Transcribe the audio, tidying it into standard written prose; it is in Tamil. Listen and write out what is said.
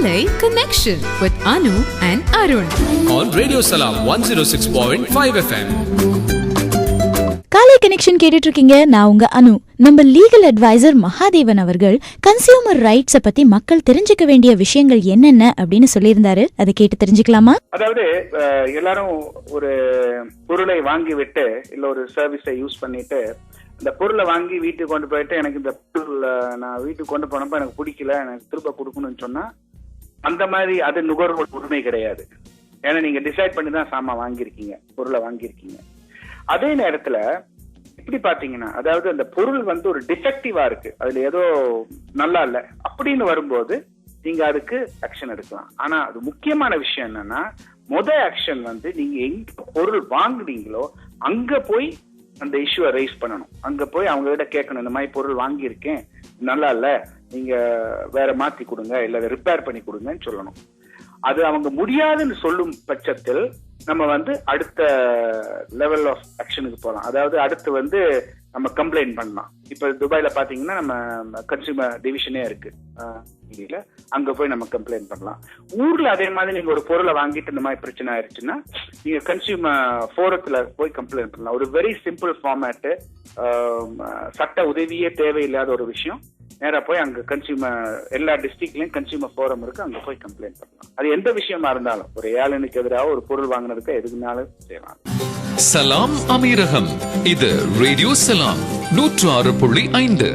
Kalai Connection with Anu and Arun on Radio Salam 106.5 FM. காலை கனெக்ஷன் கேட்டுட்டு இருக்கீங்க. நான் உங்க அனு. நம்ம லீகல் அட்வைசர் மகாதேவன் அவர்கள் கன்சியூமர் ரைட்ஸ பத்தி மக்கள் தெரிஞ்சுக்க வேண்டிய விஷயங்கள் என்னென்ன அப்படின்னு சொல்லியிருந்தாரு. அதை கேட்டு தெரிஞ்சுக்கலாமா? அதாவது எல்லாரும் ஒரு பொருளை வாங்கி விட்டு இல்ல ஒரு சர்வீஸை யூஸ் பண்ணிட்டு இந்த பொருளை வாங்கி வீட்டுக்கு கொண்டு போயிட்டு எனக்கு இந்த பொருள் நான் வீட்டுக்கு கொண்டு போனப்ப எனக்கு பிடிக்கல, எனக்கு திரும்ப கொடுக்கணும்னு சொன்னா அந்த மாதிரி அது நுகர்வோர் உரிமை கிடையாது. ஏன்னா நீங்க டிசைட் பண்ணி தான் சாமான் வாங்கியிருக்கீங்க, பொருளை வாங்கியிருக்கீங்க. அதே நேரத்துல எப்படி பாத்தீங்கன்னா, அதாவது அந்த பொருள் வந்து ஒரு டிஃபெக்டிவா இருக்கு, அதுல ஏதோ நல்லா இல்லை அப்படின்னு வரும்போது நீங்க அதுக்கு ஆக்ஷன் எடுக்கலாம். ஆனா அது முக்கியமான விஷயம் என்னன்னா, ஆக்ஷன் வந்து நீங்க எங்க பொருள் வாங்குறீங்களோ அங்க போய் அந்த இஷ்யூவை ரைஸ் பண்ணணும். அங்க போய் அவங்க கிட்ட கேட்கணும், இந்த மாதிரி பொருள் வாங்கியிருக்கேன், நல்லா இல்ல, நீங்க வேற மாத்தி கொடுங்க இல்ல ரிப்பேர் பண்ணி கொடுங்கன்னு சொல்லணும். அது அவங்க முடியாதுன்னு சொல்லும் பட்சத்தில் நம்ம வந்து அடுத்த லெவல் ஆஃப் ஆக்ஷனுக்கு போகலாம். அதாவது அடுத்து வந்து நம்ம கம்ப்ளைண்ட் பண்ணலாம். இப்ப துபாயில பாத்தீங்கன்னா நம்ம கன்சியூமர் டிவிஷனே இருக்கு, அங்க போய் நம்ம கம்ப்ளைண்ட் பண்ணலாம். ஊர்ல அதே மாதிரி நீங்க ஒரு பொருளை வாங்கிட்டு இந்த மாதிரி பிரச்சனை ஆயிடுச்சுன்னா நீங்க கன்சியூமர் ஃபோரத்துல போய் கம்ப்ளைண்ட் பண்ணலாம். ஒரு வெரி சிம்பிள் ஃபார்மேட்டு, சட்ட உதவியே தேவையில்லாத ஒரு விஷயம். நேரா போய் அங்க கன்சியூமர் எல்லா டிஸ்ட்ரிக்ட்லயும் கன்சியூமர் ஃபோரம் இருக்கு, அங்க போய் கம்ப்ளைண்ட் பண்ணலாம். அது எந்த விஷயமா இருந்தாலும், ஒரு ஏழனுக்கு எதிராக ஒரு பொருள் வாங்கினதுக்கு எதுக்குனாலும் செய்யலாம். சலாம் அமீரகம். இது ரேடியோ சலாம் 106.5.